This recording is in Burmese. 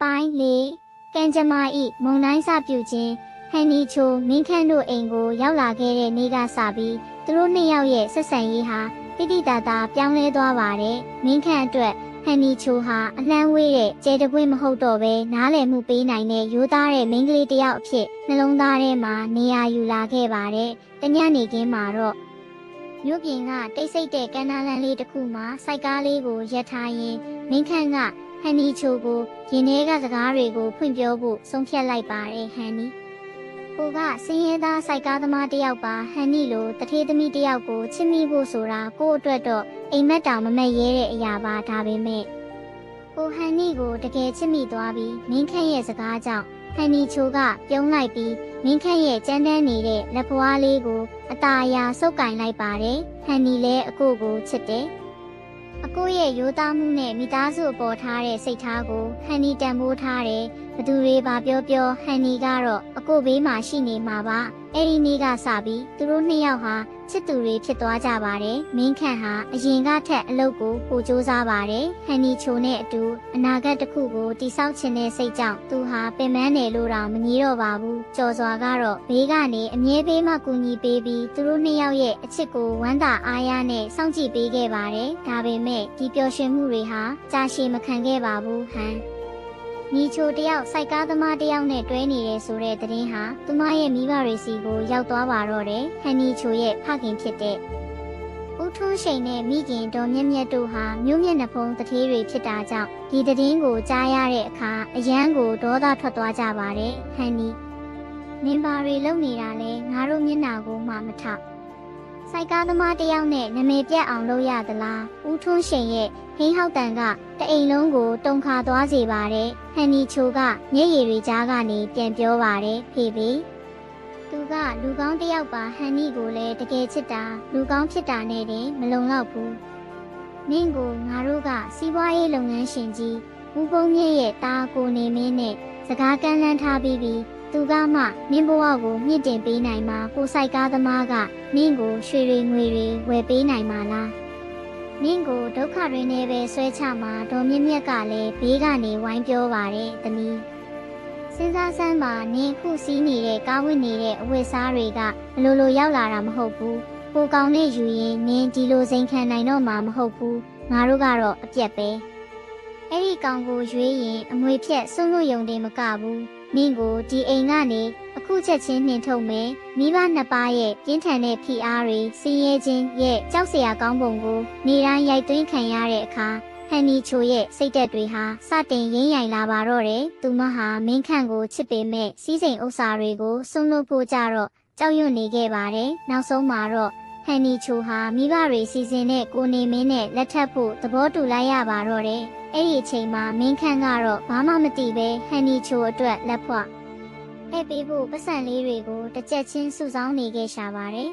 ပိုင်းလေးကန်ကြမာဤမုံတိုင်းစပြုခြင်းဟန်နီချိုမင်းခန့်တို့အိမ်ကိုရောက်လာခဲ့တဲ့နေ့ကစပြီးသူတို့နှစ်ယောက်ရဲ့ဆက်ဆံရေးဟာတိတိတသာပြောင်းလဲသွားပါတယ်မင်းခန့်အတွက်ဟန်နီချိုဟာအလှမ်းဝေးတဲ့ကျဲတပွင့်မဟုတ်တော့ဘဲနားလည်မှုပေးနိုင်တဲ့ရိုးသားတဲ့မိန်းကလေးတစ်ယောက်အဖြစ်နှလုံးသားထဲမှာနေရာယူလာခဲ့ပါတယ်တညနေခင်းမှာတော့မြို့ပြင်ကတိတ်ဆိတ်တဲ့ကမ်းနားလမ်းလေးတစ်ခုမှာစိုက်ကားလေးကိုရပ်ထားရင်းမင်းခန့်ကဟန်နီချိုကိုရင်ထဲကစကားတွေကိုဖွင့်ပြောဖို့ဆုံးဖြတ်လိုက်ပါတယ်ဟန်နီကိုကစင်းရဲသားစိုက်ကားသမားတစ်ယောက်ပါဟန်နီလိုတထေးသမီးတစ်ယောက်ကိုချစ်မိဖို့ဆိုတာကို့အတွက်တော့အိမ်မက်တောင်မမက်ရဲတဲ့အရာပါဒါပေမဲ့ကိုဟန်နီကိုတကယ်ချစ်မိသွားပြီးမင်းခန့်ရဲ့စကားကြောင့်ဟန်နီချိုကပြုံးလိုက်ပြီးမင်းခန့်ရဲ့ကြမ်းတမ်းနေတဲ့လက်ဖွားလေးကိုအตาအရာဆုပ်ကင်လိုက်ပါတယ်ဟန်နီလည်းအကိုကိုချစ်တယ်အကိုရဲ့ရိုးသားမှုနဲ့မိသားစုအပေါ်ထားတဲ့စိတ်ထားကိုဟန်နီတန်ဖိုးထားတယ်ဘသူတွေပါပြောပြောဟန်နီကတော့အကိုဘေးမှာရှိနေမှာပါအဲ့ဒီနေ့ကစပြီးသူတို့နှစ်ယောက်ဟာချစ်သူတွေဖြစ်သွားကြပါတယ်မင်းခန့်ဟာအရင်ကထက်အလုပ်ကိုပိုစူးစမ်းပါတယ်ဟန်နီချိုနဲ့အတူအနာဂတ်တစ်ခုကိုတည်ဆောက်ခြင်းနဲ့စိတ်ကြောင့်သူဟာပင်ပန်းတယ်လို့တော့မငြီးတော့ပါဘူးကြော်စွာကတော့ဘေးကနေအမြဲပေးမှကူညီပေးပြီးသူတို့နှစ်ယောက်ရဲ့အချစ်ကိုဝမ်းသာအားရနဲ့စောင့်ကြည့်ပေးခဲ့ပါတယ်ဒါပေမဲ့ဒီပျော်ရွှင်မှုတွေဟာကြာရှည်မခံခဲ့ပါဘူးဟန်နီချိုတယောက်စိုက်ကားသမားတယောက်နဲ့တွဲနေတယ်ဆိုတဲ့သတင်းဟာသူမရဲ့မိဘတွေစီကိုရောက်သွားပါတော့တယ်ဟန်နီချိုရဲ့ဖခင်ဖြစ်တဲ့ဦးထွန်းရှိန်နဲ့မိခင်ဒေါ်မြတ်မြတ်တို့ဟာမြို့မျက်နှာဖုံးတထေးတွေဖြစ်တာကြောင့်ဒီသတင်းကိုကြားရတဲ့အခါအရန်ကိုဒေါသထွက်သွားကြပါတယ်ဟန်နီမင်းပါတွေလုံနေတာလဲငါတို့မျက်နှာကိုမှမထောက်စိုက်ကားသမားတယောက်နဲ့နာမည်ပြတ်အောင်လုပ်ရသလားဦးထွန်းရှိန်ရဲ့ဟင်းဟောက်တန်ကတအိမ်လုံးကိုတုန်ခါသွားစေပါတယ်ဟန်နီချိုကမျက်ရည်တွေကြားကနေပြန်ပြောပါတယ်ဖေဖေသူကလူကောင်းတယောက်ပါဟန်နီကိုလည်းတကယ်ချစ်တာလူကောင်းဖြစ်တာနဲ့တင်မလုံလောက်ဘူးမင်းကိုငါတို့ကစီးပွားရေးလုပ်ငန်းရှင်ကြီးဦးပုံးမြင့်ရဲ့တာကိုနေမင်းနဲ့စကားကမ်းလှမ်းထားပြီးသူကမှမင်းဘဝကိုမြင့်တင်ပေးနိုင်မှာကိုစိုက်ကားသမားကမင်းကိုရွှေတွေငွေတွေဝယ်ပေးနိုင်မှာလားမင်းကိုဒုက္ခတွေနဲ့ပဲဆွဲချမှာဒေါ်မြင့်မြတ်ကလည်းဘေးကနေဝိုင်းပြောပါတယ်သမီးစဉ်းစားစမ်းပါနင်းခုစီးနေတဲ့ကားဝင်နေတဲ့အဝတ်စားတွေကဘလိုရောက်လာတာမဟုတ်ဘူးကိုကောင်နဲ့ယူရင်နင်းဒီလိုစိန်ခံနိုင်တော့မှာမဟုတ်ဘူးငါတို့ကတော့အပြက်ပဲအဲ့ဒီကောင်ကိုရွေးရင်အမွေဖြက်စွန့်လွတ်ယုံတယ်မကဘူးမင်းကိုဒီအိမ်ကနေအခုချက်ချင်းနှင်ထုတ်မယ်မိဘနှစ်ပါးရဲ့ပြင်းထန်တဲ့ဖိအားတွေဆင်းရဲခြင်းရဲ့ကြောက်စရာကောင်းပုံကိုနေတိုင်းရိုက်သွင်းခံရတဲ့အခါဟန်နီချိုရဲ့စိတ်သက်တွေဟာစတင်ရင်းရိုင်လာပါတော့တယ်သူမဟာမင်းခန့်ကိုချစ်ပေမဲ့စီးစိမ်ဥစ္စာတွေကိုစွန့်လွတ်ဖို့ကြတော့ကြောက်ရွံ့နေခဲ့ပါတယ်နောက်ဆုံးမှာတော့ဟန်နီချိုဟာမိဘတွေစီစဉ်တဲ့ကိုနေမင်းနဲ့လက်ထပ်ဖို့သဘောတူလိုက်ရပါတော့တယ်အဲ့ဒီအချိန်မှာမင်းခန့်ကတော့ဘာမှမသိပဲဟန်နီချိုအတွက်လက်ဖွက်ပေးဖို့ပတ်စံလေးတွေကိုတစ်ချက်ချင်းစုဆောင်းနေခဲ့ရှာပါတယ်